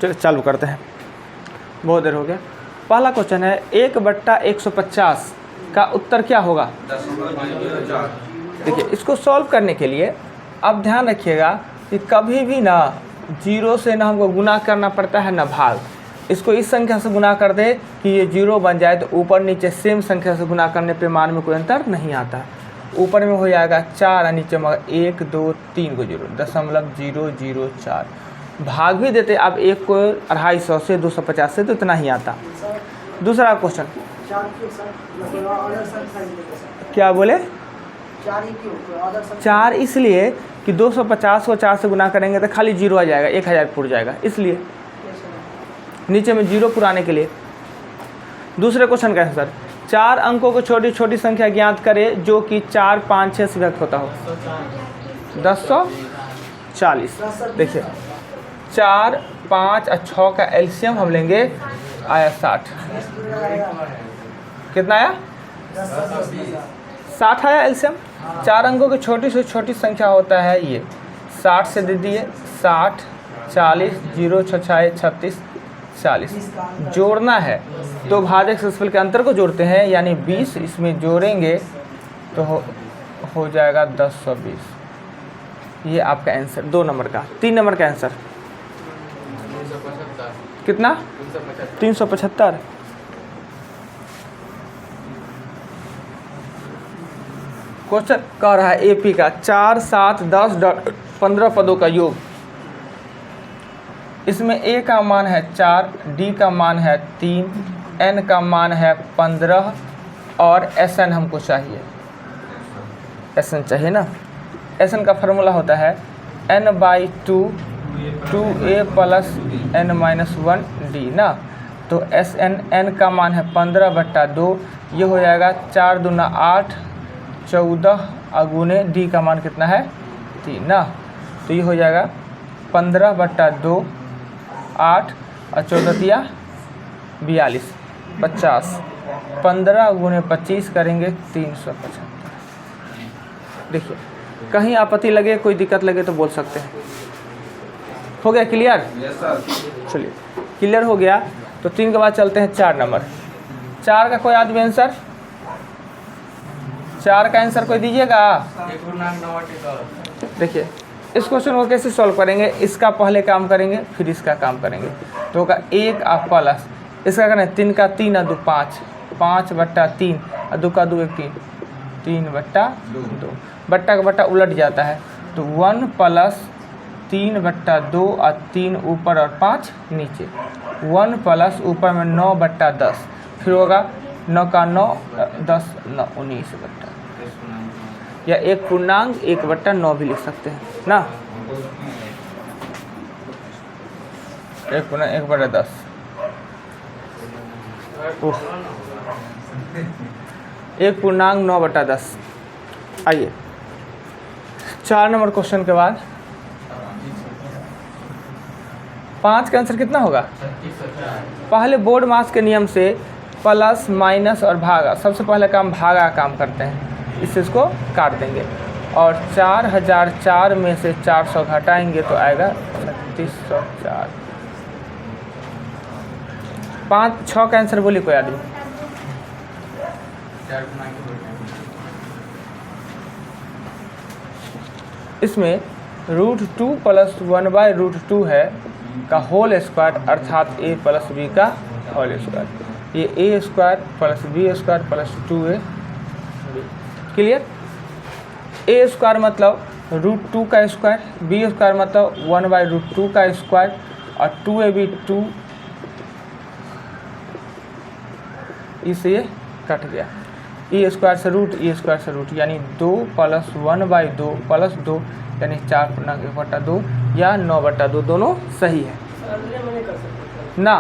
चलिए चालू करते हैं, बहुत देर हो गया। पहला क्वेश्चन है 1/150 का उत्तर क्या होगा। देखिए इसको सॉल्व करने के लिए अब ध्यान रखिएगा कि कभी भी ना जीरो से ना हमको गुना करना पड़ता है ना भाग। इसको इस संख्या से गुना कर दे कि ये जीरो बन जाए तो ऊपर नीचे सेम संख्या से गुना करने पे मान में कोई अंतर नहीं आता है। ऊपर में हो जाएगा 4 और नीचे में 1 2 3 को जीरो 0.004। भाग भी देते आप 1 को 250 से 250 से तो इतना ही आता। दूसरा क्वेश्चन क्या बोले, 4 इसलिए कि 250 को 4 से गुना करेंगे तो खाली जीरो आ जाएगा, 1000 पुर जाएगा, इसलिए नीचे में जीरो पुराने के लिए। दूसरे क्वेश्चन का आंसर 4 अंकों को छोटी छोटी संख्या ज्ञात करें जो कि 4 5 6 से व्यक्त होता हो। 1040। देखिए 4 5 और 6 का एलसीएम हम लेंगे, आया 60। कितना आया 60 आया एलसीएम। 4 अंकों की छोटी से छोटी संख्या होता है ये, 60 से दे दिए 60 40 0 6 36 40। जोड़ना है तो भाजक सक्सेसफुल के अंतर को जोड़ते हैं, यानी 20 इसमें जोड़ेंगे तो हो जाएगा 1020। ये आपका आंसर 2 नंबर का। 3 नंबर का आंसर कितना 375। क्वेश्चन कह रहा है एपी का 4 7 10 15 पदों का योग। इसमें ए का मान है 4, डी का मान है 3, एन का मान है 15 और एस एन हमको चाहिए। एस एन चाहिए ना। एस एन का फार्मूला होता है n/2 2a + n-1 d ना। तो एस एन का मान है 15/2, ये हो जाएगा 4 दूना 8 14 अगुने डी का मान कितना है 3 ना। तो ये हो जाएगा 15/2 8 और 14 तिया 42 50। 15 गुने 25 करेंगे 375। देखिए कहीं आपत्ति लगे कोई दिक्कत लगे तो बोल सकते हैं। हो गया क्लियर? चलिए क्लियर हो गया तो 3 के बाद चलते हैं 4 नंबर। 4 का कोई आदमी आंसर, 4 का आंसर कोई दीजिएगा। देखिए इस क्वेश्चन को कैसे सॉल्व करेंगे, इसका पहले काम करेंगे फिर इसका काम करेंगे। तो होगा 1 और प्लस इसका करें 3 का 3 और 2 5 5/3 और 2 का 2 1 3 3/2 बट्टा का बट्टा उलट जाता है तो 1 + 3/2 और 3 ऊपर और 5 नीचे। 1 प्लस ऊपर में 9/10 फिर होगा 9 का 9 10 9 19/10 या 1.1/9 भी लिख सकते हैं ना। 1/10 1.9/10। आइए 4 नंबर क्वेश्चन के बाद 5 का आंसर कितना होगा। पहले बोर्ड मास के नियम से प्लस माइनस और भागा, सबसे पहले काम भागा काम करते हैं, इससे इसको काट देंगे और 4004 में से 400 घटाएंगे तो आएगा 3604। 5 6 का आंसर बोलिए कोई आदमी। इसमें √2 + 1/√2 है का होल स्क्वायर अर्थात a + b का होल स्क्वायर। ये a² + b² + 2a। Clear? a² मतलब √2 का स्क्वायर, b² मतलब 1/√2 का स्क्वायर और 2ab 2 इससे ये कट गया। e² से रूट e² से रूट यानी 2 + 1/2 + 2 यानी 4/1/2 या 9/2 दोनों सही है ना।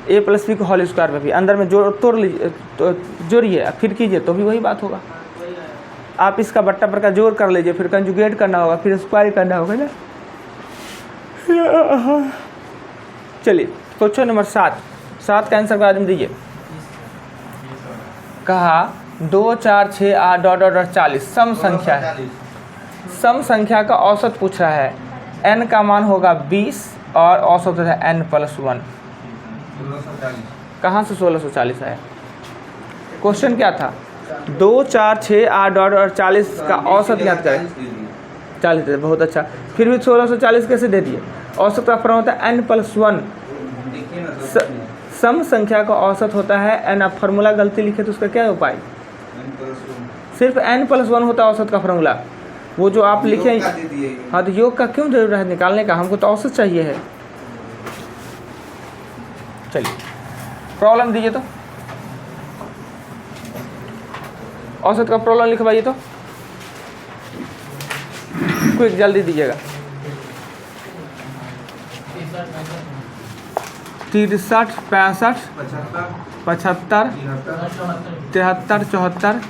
a + b को होल स्क्वायर में भी अंदर में तोड़ लीजिए तो जोड़िए फिर कीजिए तो भी वही बात होगा। आप इसका बट्टा पर का जोड़ कर लीजिए फिर कंजुगेट करना होगा फिर स्क्वायर करना होगा ना। चलिए क्वेश्चन नंबर 7 का आंसर का आदमी दीजिए। कहा 2 4 6 8 40 सम संख्या है। सम संख्या का औसत पूछ रहा है। n का मान होगा 20, और औसत होता है n+1। कहाँ से 1640 आया? क्वेश्चन क्या था? 2, 4, 6, 8 और 40 का औसत ज्ञात करें। 40 बहुत अच्छा, फिर भी 1640 कैसे दे दिए? औसत का फॉर्म होता है n+1। सम संख्या का औसत होता है n। आप फार्मूला गलती लिखे तो उसका क्या उपाय? सिर्फ n+1 होता है औसत का फार्मूला। वो जो आप लिखे, हाँ तो योग का क्यों जरूरत है निकालने का? हमको तो औसत चाहिए है। चलिए प्रॉब्लम दीजिए तो, औसत का प्रॉब्लम लिखवाइए तो, क्विक जल्दी दीजिएगा। 63, 65, 75, 73, 74,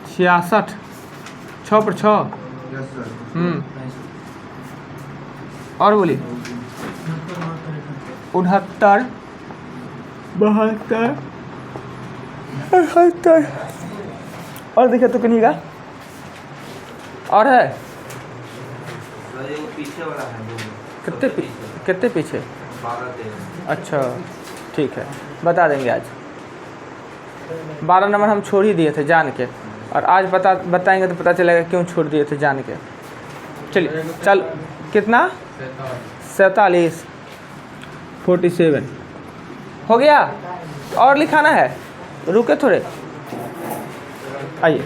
66, 6 पर 6। और बोलिए 69, 72, 78। और देखिए तो कहीं का और है पीछे वाला है। कितने पीछे? अच्छा ठीक है, बता देंगे आज। 12 नंबर हम छोड़ ही दिए थे जान के, और आज बताएंगे तो पता चलेगा क्यों छोड़ दिए थे जान के। चलिए चल, कितना? 47, 47 हो गया। और लिखाना है, रुके थोड़े, आइए।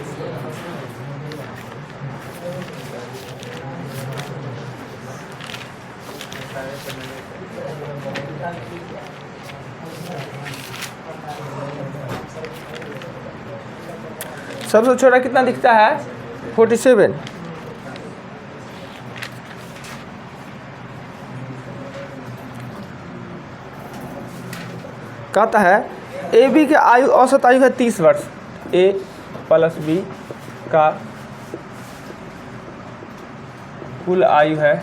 सबसे छोटा कितना दिखता है? 47। कहता है ए बी की आयु, औसत आयु है 30 वर्ष। ए प्लस बी का कुल आयु है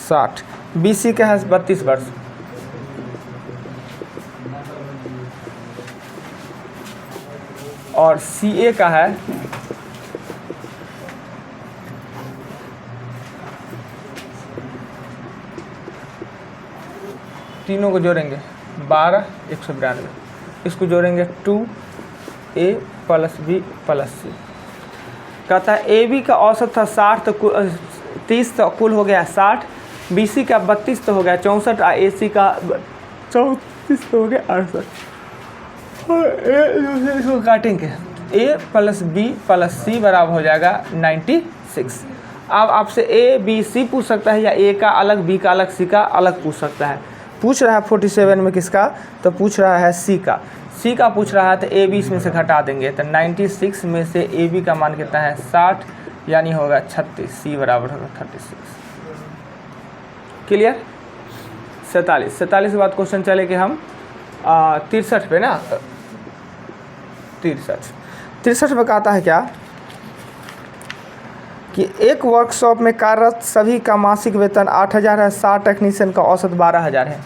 60। बी सी का है 32 वर्ष। और सी ए का है तीनों को जोड़ेंगे 12, 192, इसको जोड़ेंगे 2A प्लस बी प्लस सी। कहता है ए बी का औसत था 60 तो 30 तो कुल हो गया 60, बी सी का 32 तो हो गया 64, और ए सी का 34 तो हो गया 68। इसको काटेंगे, ए प्लस बी प्लस सी बराबर हो जाएगा 96। अब आपसे ए बी सी पूछ सकता है, या ए का अलग, बी का अलग, सी का अलग पूछ सकता है। पूछ रहा है 47 में किसका? तो पूछ रहा है सी का। सी का पूछ रहा है तो ए बी इसमें से घटा देंगे, तो 96 में से ए बी का मान कितना है? 60, यानी होगा 36। सी बराबर होगा 36। क्लियर? 47 के बाद क्वेश्चन चले कि हम 63 पे ना, 63 में कहता है क्या कि एक वर्कशॉप में कार्यरत सभी का मासिक वेतन 8000 है, 60 टेक्नीशियन का औसत 12000 है।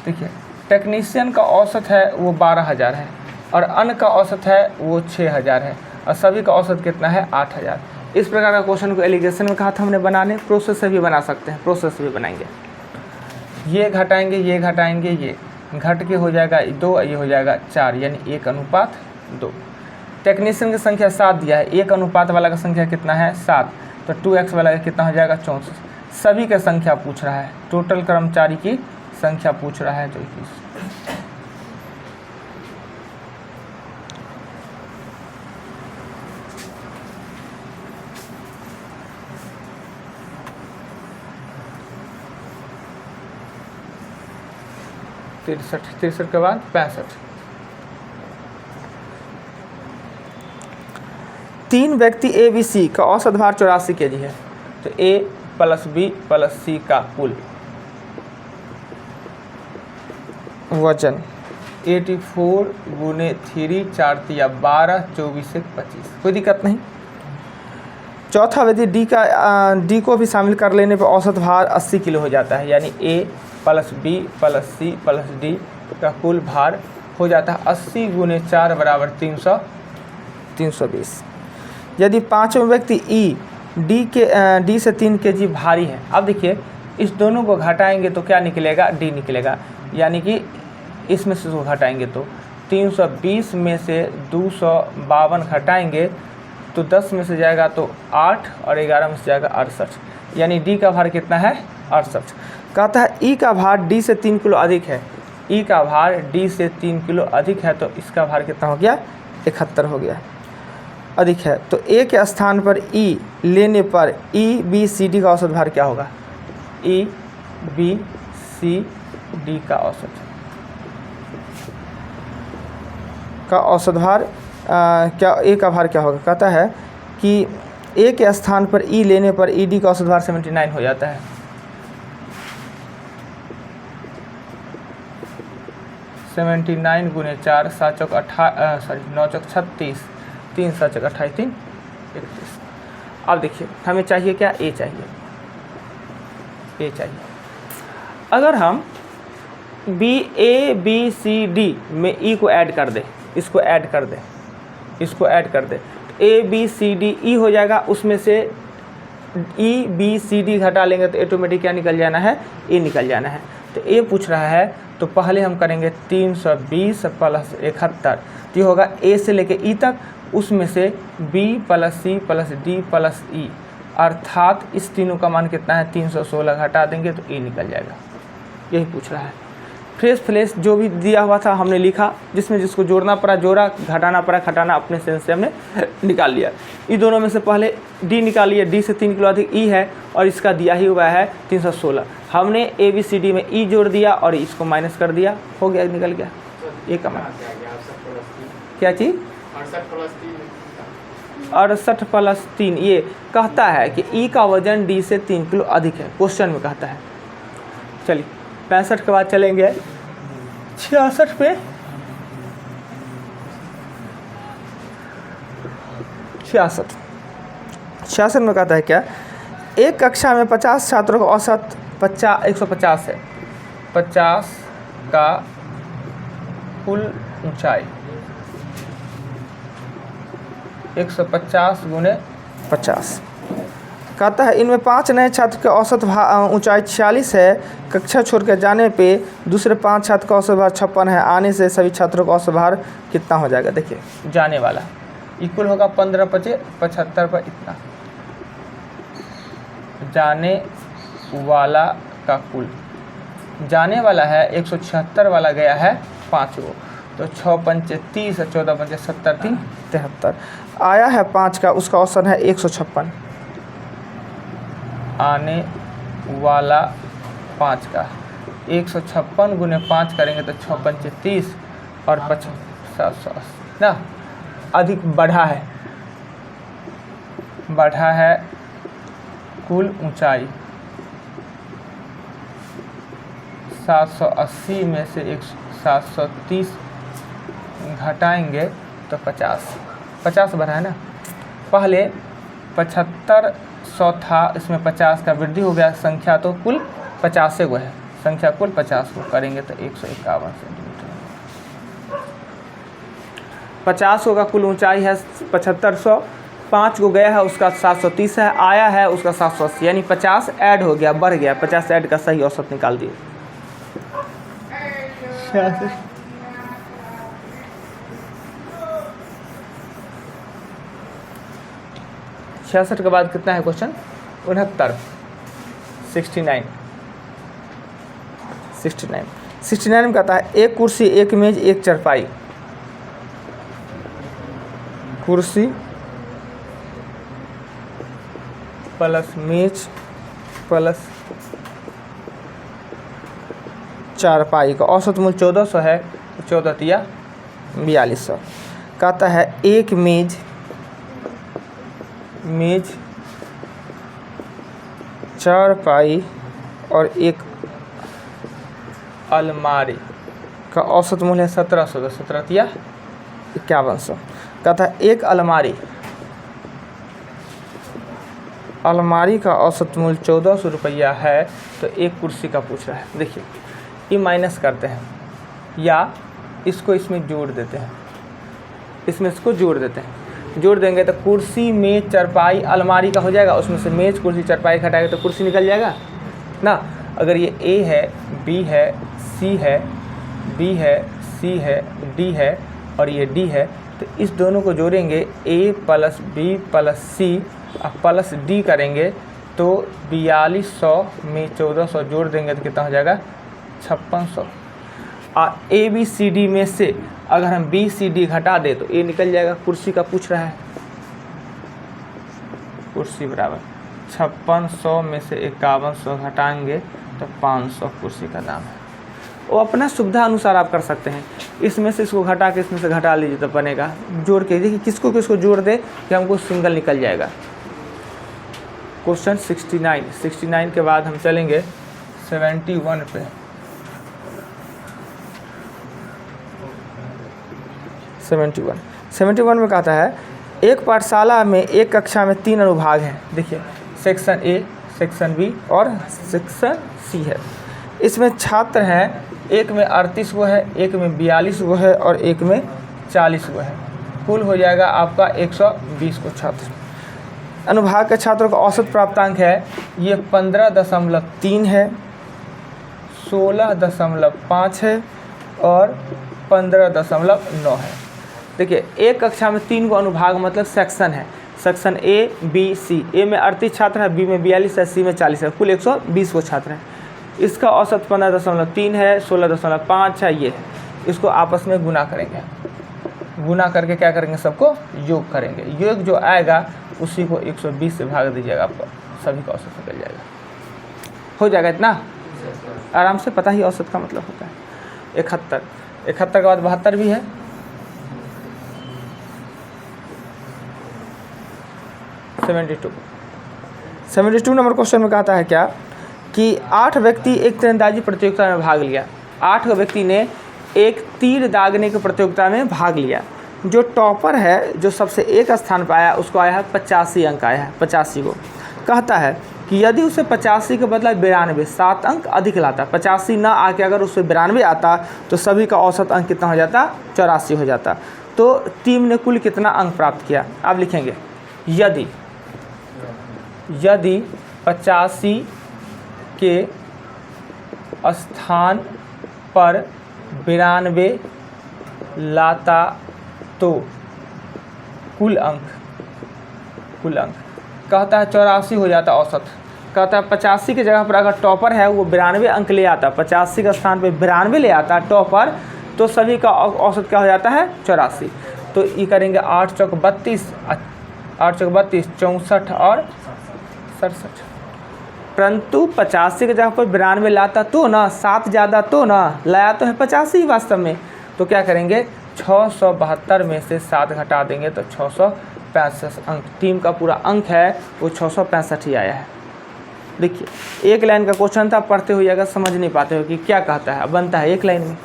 देखिए टेक्नीशियन का औसत है वो 12000 है, और अन्य का औसत है वो 6000 है, और सभी का औसत कितना है? 8000। इस प्रकार का क्वेश्चन को एलिगेशन में कहा था हमने बनाने, प्रोसेस से भी बना सकते हैं, प्रोसेस से भी बनाएंगे। ये घटाएंगे, ये घटाएंगे, ये घट के हो जाएगा 2, ये हो जाएगा 4, यानी 1:2। टेक्नीशियन की संख्या 7 दिया है, 1 अनुपात वाला का संख्या कितना है? 7, तो 2x वाला का कितना हो जाएगा? 64। सभी का संख्या पूछ रहा है, टोटल कर्मचारी की संख्या पूछ रहा है, तो 21। तिरसठ के बाद 65। 3 व्यक्ति ए बी सी का औसत भार 84 kg है, तो ए प्लस बी प्लस सी का कुल वजन 84 गुने 3, 4 × 12, 24 से 25। कोई दिक्कत नहीं। चौथा व्यक्ति डी को भी शामिल कर लेने पर औसत भार 80 किलो हो जाता है, यानी A plus B plus C plus D का कुल भार हो जाता है 80 × 4 बराबर 320। यदि पाँचों व्यक्ति डी से 3 kg भारी है। अब देखिए इस दोनों को घटाएंगे तो क्या निकलेगा, डी निकलेगा, यानी कि इसमें से इसको घटाएंगे तो 320 में से 252 घटाएंगे तो 10 में से जाएगा तो 8 और 11 में से जाएगा 68, यानी डी का भार कितना है 68। कहता है ई का भार डी से 3 किलो अधिक है, ई का भार डी से 3 किलो अधिक है, तो इसका भार कितना हो गया 71 हो गया, अधिक है। तो ए के स्थान पर ई लेने पर ई बी सी डी का औसत भार क्या होगा, ई बी सी डी का औसत भार क्या ए का भार क्या होगा। कहता है कि ए के स्थान पर ई लेने पर ई डी का औसत भार 79 हो जाता है। 79 × 4 7 चौक 9 चौक 36 3 7 चौक 28 3 31। अब देखिए हमें चाहिए क्या, ए चाहिए, ए चाहिए। अगर हम ए बी सी डी में ई को ऐड कर दे, इसको ऐड कर दे, इसको ऐड कर दे, A B C D E हो जाएगा, उसमें से ई बी सी डी घटा लेंगे तो ऑटोमेटिक क्या निकल जाना है, ए निकल जाना है। तो ए पूछ रहा है तो पहले हम करेंगे 320 + 71, ये होगा ए से लेके ई तक, उसमें से बी + सी + डी + ई, अर्थात इस तीनों का मान कितना है 316 घटा देंगे तो ए निकल जाएगा, यही पूछ रहा है। फ्रेश जो भी दिया हुआ था हमने लिखा, जिसमें जिसको जोड़ना पड़ा जोड़ा, घटाना पड़ा घटाना, अपने सेंस से हमने निकाल लिया। इन दोनों में से पहले डी निकालिए, डी से 3 किलो अधिक ई है और इसका दिया ही हुआ है 316, हमने ए बी सी डी में ई जोड़ दिया और इसको माइनस कर दिया, हो गया, निकल गया ए का मान। क्या चीज़ 68 + 3, ये कहता है कि ई का वजन डी से 3 किलो अधिक है, क्वेश्चन में कहता है। चलिए 65 के बाद चलेंगे 66 पे। 66 में कहता है क्या, एक कक्षा में 50 छात्रों का औसत 150 है, 50 का कुल ऊंचाई 150 × 50। कहता है इनमें 5 नए छात्र के औसत ऊंचाई 46 है, कक्षा छोड़कर जाने पे दूसरे 5 छात्र का औसत भार 56 है, आने से सभी छात्रों का औसत भार कितना हो जाएगा। देखिए जाने वाला इक्वल होगा 15 × 5 75 पर इतना, जाने वाला का कुल, जाने वाला है 176 वाला गया है 5 गो, तो 6 × 5 30 और 14 × 5 70 3 73, आया है 5 का, उसका औसत है 156, आने वाला 5 का 156 × 5 करेंगे तो 6 × 5 30 और 5 780 ना, अधिक बढ़ा है कुल ऊंचाई 780 में से 730 घटाएंगे तो 50 बढ़ा है ना, पहले 7500 था, इसमें 50 का वृद्धि हो गया, संख्या तो कुल 50 गो है, संख्या कुल 50 को करेंगे तो 151 सेंटीमीटर। 50 का कुल ऊंचाई है 7500, 5 को गया है उसका 730 है, आया है उसका 780, यानी 50 ऐड हो गया, बढ़ गया, 50 ऐड का सही औसत निकाल दिए। 66 के बाद कितना है क्वेश्चन 69 69 में कहता है एक कुर्सी, एक मेज, एक चारपाई, कुर्सी प्लस मेज प्लस चारपाई का औसत मूल्य 1400 है, 14 तिया 4200। कहता है एक मेज चारपाई और एक अलमारी का औसत मूल्य है 1700, 17 तिया 5100। कहता है एक अलमारी का औसत मूल्य 1400 रुपया है, तो एक कुर्सी का पूछ रहा है। देखिए ये माइनस करते हैं, या इसको इसमें जोड़ देते हैं, इसमें इसको जोड़ देते हैं। जोड़ देंगे तो कुर्सी मेज चारपाई अलमारी का हो जाएगा, उसमें से मेज कुर्सी चारपाई घटाएगा तो कुर्सी निकल जाएगा ना। अगर ये ए है, बी है, सी है, बी है, सी है, डी है और ये डी है, तो इस दोनों को जोड़ेंगे A plus B plus C plus D करेंगे तो 4200 में 1400 जोड़ देंगे तो कितना हो जाएगा 5600। ए बी सी डी में से अगर हम बी सी डी घटा दे तो ए निकल जाएगा, कुर्सी का पूछ रहा है। कुर्सी बराबर 5600 में से 5100 घटाएंगे तो 500 कुर्सी का दाम है। वो अपना सुविधा अनुसार आप कर सकते हैं, इसमें से इसको घटा के इसमें से घटा लीजिए तो बनेगा। जोड़ के देखिए किसको किसको जोड़ दे कि हमको सिंगल निकल जाएगा। क्वेश्चन 69 के बाद हम चलेंगे 71 पे। 71 में कहता है एक पाठशाला में एक कक्षा में 3 अनुभाग हैं। देखिए सेक्शन ए, सेक्शन बी और सेक्शन सी है। इसमें छात्र हैं, एक में 38 गो है, एक में 42 गो है और एक में 40 गो है। कुल हो जाएगा आपका 120 को छात्र। अनुभाग के छात्रों का औसत प्राप्तांक है ये 15.3 है, 16.5 है और 15.9 है। देखिए एक कक्षा में 3 गो अनुभाग मतलब सेक्शन है। सेक्शन ए बी सी, ए में 38 छात्र हैं, बी में 42 है, सी में 40 है, कुल 120 को छात्र हैं। इसका औसत 15.3 है, 16.5 है, ये है। इसको आपस में गुना करेंगे, गुना करके क्या करेंगे सबको योग करेंगे। योग जो आएगा उसी को 120 से भाग दीजिएगा, आपको सभी का औसत निकल जाएगा। हो जाएगा इतना आराम से, पता ही औसत का मतलब होता है। 71 के बाद 72 भी है। 72 नंबर क्वेश्चन में कहता है क्या कि 8 व्यक्ति एक तीरंदाजी प्रतियोगिता में भाग लिया। 8 व्यक्ति ने एक तीर दागने की प्रतियोगिता में भाग लिया। जो टॉपर है, जो सबसे एक स्थान पर आया, उसको आया है 85 अंक आया है, 85 को। कहता है कि यदि उसे 85 के बदला 92 7 अंक अधिक लाता, 85 ना आके अगर उसे 92 आता तो सभी का औसत अंक कितना हो जाता 84 हो जाता। तो टीम ने कुल कितना अंक प्राप्त किया आप लिखेंगे। यदि 85 के स्थान पर 92 लाता तो कुल अंक कहता है 84 हो जाता औसत। कहता है 85 की जगह पर अगर टॉपर है वो 92 अंक ले आता, 85 के स्थान पे 92 ले आता टॉपर, तो सभी का औसत क्या हो जाता है 84। तो ये करेंगे 8 चौक 32, 64 और 67। परंतु 85 की जगह पर 92 लाता तो ना, 7 ज़्यादा तो ना, लाया तो है 85 वास्तव में। तो क्या करेंगे 672 में से 7 घटा देंगे तो 665 अंक। टीम का पूरा अंक है वो 665 ही आया है। देखिए एक लाइन का क्वेश्चन था, पढ़ते हुए अगर समझ नहीं पाते हो कि क्या कहता है, बनता है एक लाइन में।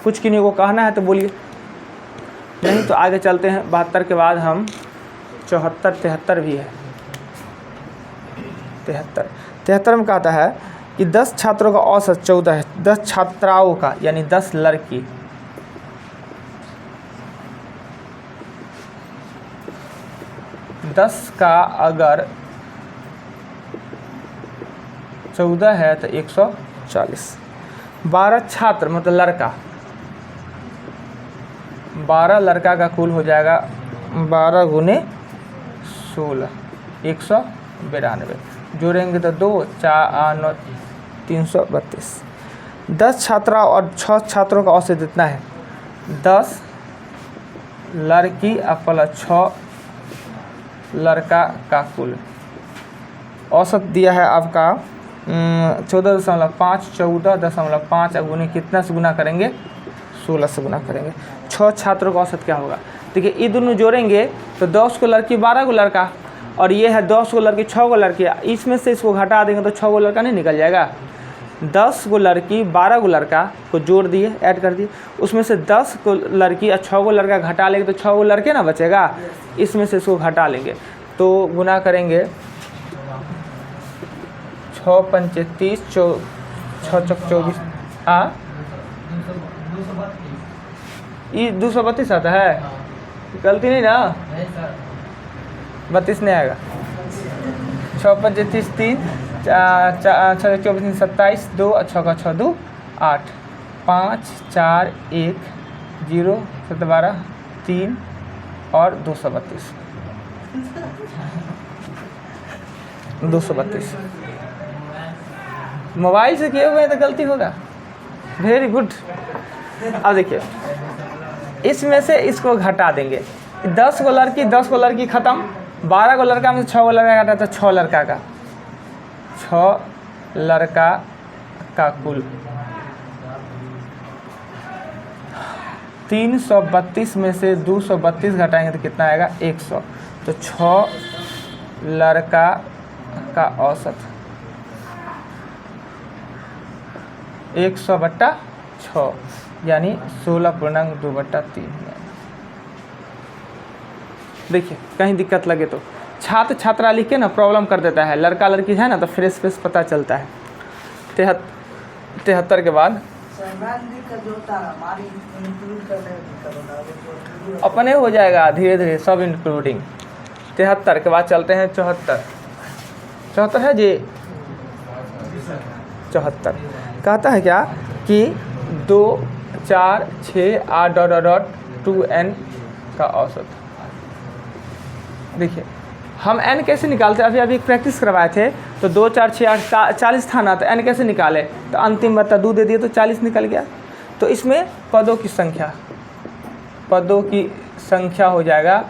कुछ किन्हीं को कहना है तो बोलिए, नहीं तो आगे चलते हैं। 72 के बाद हम 74 73 भी है। 73 में कहता है कि 10 छात्रों का औसत 14 है, 10 छात्राओं का यानी 10 लड़की, 10 का अगर 14 है तो 140। 12 छात्र मतलब लड़का, 12 लड़का का कुल हो जाएगा 12 गुने 16 192। जोड़ेंगे तो 2 4 9 332। 10 छात्रा और 6 छात्रों का औसत इतना है। 10 लड़की प्लस 6 लड़का का कुल औसत दिया है आपका 14.5 14.5 गुने कितना से गुना करेंगे 16 से गुना करेंगे। 6 छात्रों का औसत क्या होगा। देखिए ये दोनों जोड़ेंगे तो 10 को लड़की 12 को लड़का, और ये है 10 को लड़की 6 को लड़की, इसमें से इसको घटा देंगे तो 6 को लड़का नहीं निकल जाएगा। 10 को लड़की 12 को लड़का को जोड़ दिए, ऐड कर दिए, उसमें से 10 को लड़की और 6 को लड़का घटा लेंगे तो 6 को लड़के ना बचेगा, इसमें से इसको घटा लेंगे तो गुना करेंगे 6 5 30 6 चौक 24 ये 232 आता है, गलती नहीं ना, 32 नहीं आएगा। 6 5 30 3 6 24 27 2 6 6 2 8 5 4 1 0 7 12 3 और 232 232। मोबाइल से किए हुए हैं तो गलती होगा। Very good. अब देखिए, इसमें से इसको घटा देंगे। 10 को लड़की ख़त्म, 12 को लड़का में से 6 को लड़का घटा तो 6 लड़का का, 6 लड़का का कुल 332 में से 232 घटाएंगे तो कितना आएगा 100। तो 6 लड़का का औसत 100/6 यानी 16.2/3। देखिए कहीं दिक्कत लगे तो छात्र छात्रा लिख के ना प्रॉब्लम कर देता है, लड़का लड़की है ना तो फ्रेश पता चलता है। 73 के बाद अपने हो जाएगा धीरे धीरे सब इंक्लूडिंग। 73 के बाद चलते हैं 74 है जी। 74 कहता है क्या कि 2 4 6 8 2n का औसत। देखिए हम n कैसे निकालते हैं, अभी एक प्रैक्टिस करवाए थे। तो 2 4 6 8 40 था ना, तो n कैसे निकाले, तो अंतिम बता 2 दे दिए तो 40 निकल गया। तो इसमें पदों की संख्या हो जाएगा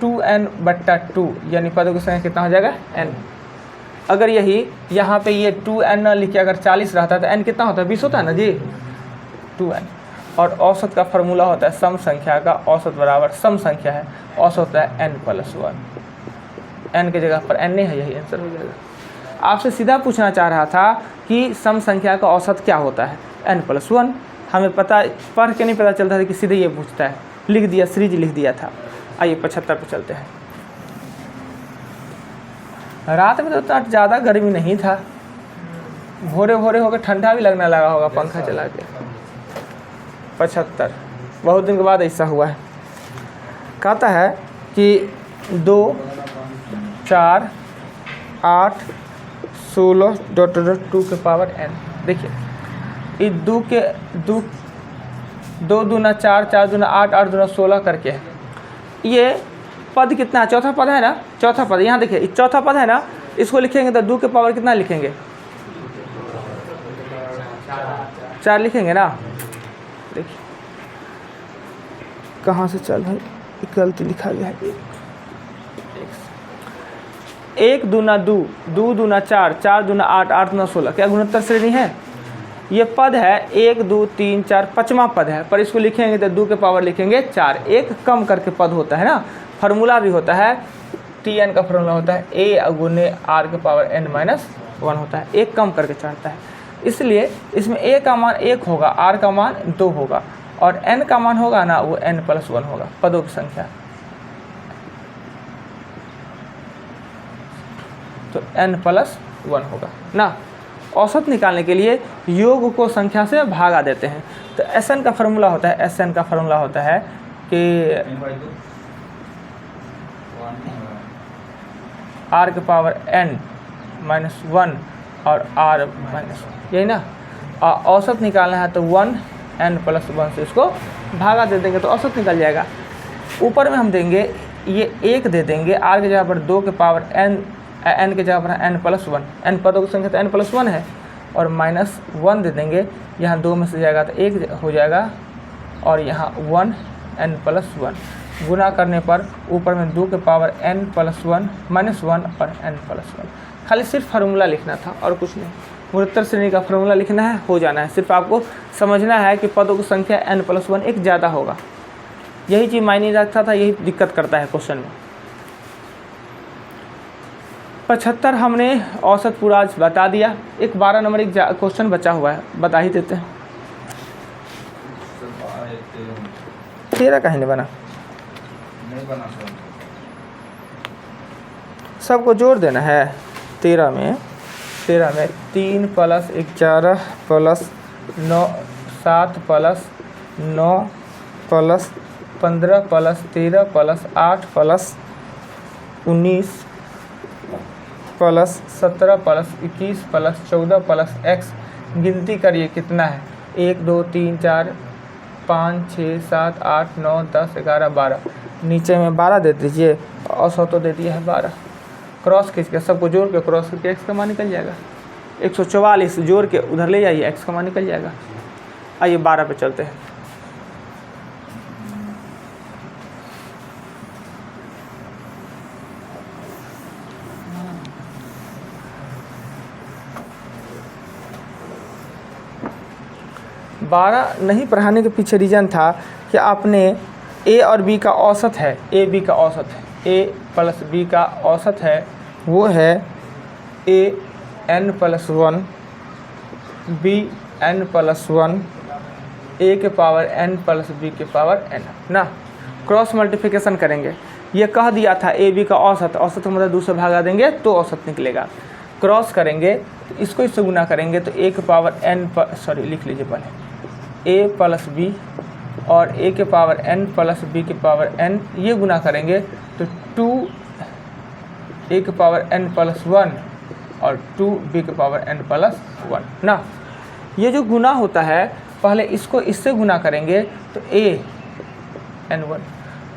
2n/2, यानी पदों की संख्या कितना हो जाएगा n। अगर यही यहाँ पे ये 2n न लिखे अगर 40 रहता तो n कितना होता है 20 होता है ना जी, 2n। और औसत का फॉर्मूला होता है सम संख्या का औसत बराबर सम संख्या है, औसत होता है n+1। n की जगह पर n नहीं है, यही आंसर हो जाएगा। आपसे सीधा पूछना चाह रहा था कि सम संख्या का औसत क्या होता है, n+1। हमें पता पढ़ के नहीं पता चलता था कि सीधे ये पूछता है, लिख दिया, सीरीज लिख दिया था। आइए 75 पे चलते हैं। रात में तो उतना ज़्यादा गर्मी नहीं था, भोरे भोरे होकर ठंडा भी लगने लगा होगा पंखा चला के। 75 बहुत दिन के बाद ऐसा हुआ है। कहता है कि 2 4 8 16 2 के पावर n। देखिए इस 2 के 2 दूना 4 4 दूना 8 8 दूना 16 करके है। ये पद कितना है, चौथा पद है ना, चौथा पद। यहाँ देखिए ये चौथा पद है ना, इसको लिखेंगे तो 2 के पावर कितना लिखेंगे, 4 लिखेंगे ना। देखिए कहाँ से चल भाई, गलती लिखा गया है। 1 दूना 2 2 दूना 4 4 दूना 8 8 दूना 16, क्या गुणोत्तर श्रेणी है। ये पद है 1 2 3 4 5वां पद है, पर इसको लिखेंगे तो 2 के पावर लिखेंगे 4। एक कम करके पद होता है ना, फार्मूला भी होता है, Tn का फार्मूला होता है a गुने r के पावर n-1 होता है, एक कम करके चढ़ता है। इसलिए इसमें a का मान 1 होगा, r का मान 2 होगा और n का मान होगा ना वो n+1 होगा, पदों की संख्या। तो n+1 होगा ना। औसत निकालने के लिए योग को संख्या से भागा देते हैं। तो Sn का फार्मूला होता है, Sn का फार्मूला होता है कि r के पावर n-1 और r-1, यही ना। औसत निकालना है तो 1 n+1 से इसको भागा दे देंगे तो औसत निकल जाएगा। ऊपर में हम देंगे ये 1 दे देंगे, r की जगह पर 2 के पावर n की जगह पर n+1, n पदों की संख्या तो n+1 है, और -1 दे देंगे। यहाँ 2 में से जाएगा तो 1 हो जाएगा और यहाँ 1 n+1 गुना करने पर ऊपर में 2 के पावर n+1 -1 और n+1। खाली सिर्फ फार्मूला लिखना था और कुछ नहीं। गुणोत्तर श्रेणी का फार्मूला लिखना है, हो जाना है। सिर्फ आपको समझना है कि पदों की संख्या n+1 एक ज़्यादा होगा। यही चीज़ मायने रखता था, यही दिक्कत करता है क्वेश्चन में। 75 हमने औसत पूरा आज बता दिया। एक 12 नंबर एक क्वेश्चन बचा हुआ है, बता ही देते हैं। 13 कहीं नहीं बना, सबको जोड़ देना है। 13 में 3 + 11 + 9 7 plus 9 plus 15 plus 13 plus 8 plus 19 plus 17 plus 21 plus 14 plus x। गिनती करिए कितना है, 1 2 3 4 5 6 7 8 9 10 11 12। नीचे में 12 दे दीजिए, औसत तो दे दिया है 12। क्रॉस खींच के सबको जोड़ के क्रॉस करके x का मान निकल जाएगा। 144 जोड़ के उधर ले जाइए, x का मान निकल जाएगा। आइए 12 पे चलते हैं। बारह नहीं पढ़ाने के पीछे रीज़न था कि आपने a और b का औसत है, a b का औसत है, a प्लस b का औसत है, वो है a n plus 1 b n plus 1 a के पावर n प्लस b के पावर n ना। क्रॉस मल्टीप्लिकेशन करेंगे, ये कह दिया था a b का औसत, औसत का मतलब 2 से भागा देंगे तो औसत निकलेगा। क्रॉस करेंगे तो इसको इससे गुना करेंगे तो a के पावर n लिख लीजिए पहले, a प्लस b और a के पावर n प्लस b के पावर n, ये गुना करेंगे तो 2 a के पावर n प्लस 1 और 2b के पावर n प्लस 1 ना। ये जो गुना होता है, पहले इसको इससे गुना करेंगे तो a n1,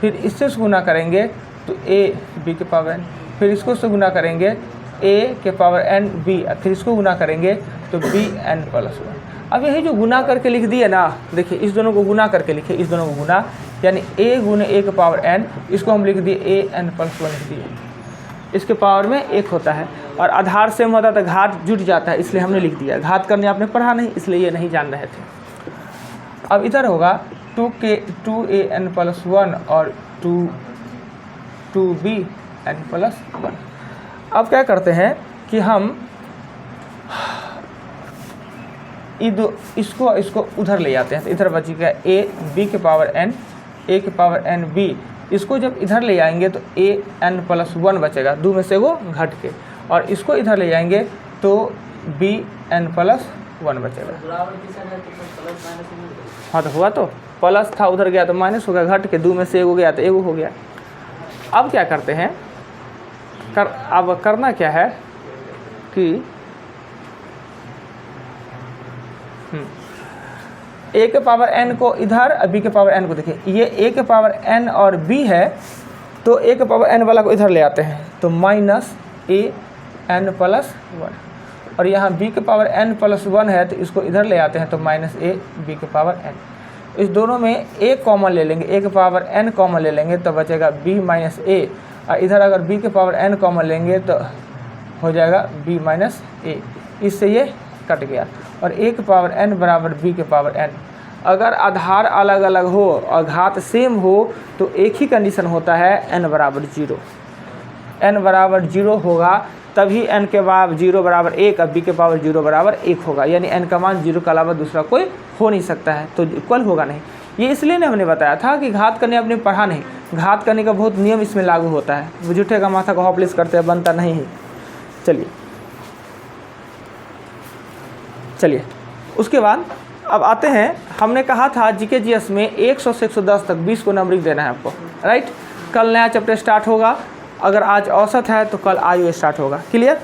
फिर इससे गुना करेंगे तो a b के पावर n, फिर इसको से गुना करेंगे a के पावर n b, फिर इसको गुना करेंगे तो b n प्लस 1। अब यही जो गुना करके लिख दिए ना, देखिए इस दोनों को गुना करके लिखे, इस दोनों को गुना, यानी a गुने a के पावर n, इसको हम लिख दिए a n प्लस 1 लिख दिए। इसके पावर में 1 होता है और आधार सेम होता है तो घात जुट जाता है, इसलिए हमने लिख दिया। घात करने आपने पढ़ा नहीं, इसलिए ये नहीं जान रहे थे। अब इधर होगा 2a n प्लस 1 और 2b n प्लस 1। अब क्या करते हैं कि हम इसको उधर ले जाते हैं, तो इधर बचेगा a b के पावर n, a के पावर n b। इसको जब इधर ले जाएंगे तो a n प्लस 1 बचेगा, 2 में से वो घट के, और इसको इधर ले जाएंगे तो b n प्लस 1 बचेगा। हाँ तो हुआ, तो प्लस था उधर गया तो माइनस हो गया, घट के 2 में से एगो गया तो एगो हो गया। अब क्या करते हैं, अब करना क्या है कि a के पावर n को इधर, b के पावर n को देखिए, ये a के पावर n और b है, तो a के पावर n वाला को इधर ले आते हैं तो माइनस a n प्लस 1, और यहाँ b के पावर n प्लस 1 है तो इसको इधर ले आते हैं तो माइनस a b के पावर n। इस दोनों में a कॉमन ले लेंगे, a के पावर n कॉमन ले लेंगे तो बचेगा b माइनस a, और इधर अगर b के पावर n कॉमन लेंगे तो हो जाएगा b माइनस a। इससे ये कट गया, और a के पावर n बराबर b के पावर n। अगर आधार अलग अलग हो और घात सेम हो तो एक ही कंडीशन होता है n बराबर 0। n बराबर 0 होगा तभी n के बाद 0 बराबर 1 और b के पावर 0 बराबर 1 होगा, यानी n का मान 0 के अलावा दूसरा कोई हो नहीं सकता है, तो इक्वल होगा नहीं। ये इसलिए ने हमने बताया था कि घात करने आपने पढ़ा नहीं, घात करने का बहुत नियम इसमें लागू होता है, वो झूठे का माथा को हॉपलेस करते हैं, बनता नहीं है। चलिए उसके बाद अब आते हैं, हमने कहा था जीके जीएस में 100 से 110 तक 20 को नंबरिंग देना है आपको, राइट। कल नया चैप्टर स्टार्ट होगा, अगर आज औसत है तो कल आयु स्टार्ट होगा, क्लियर।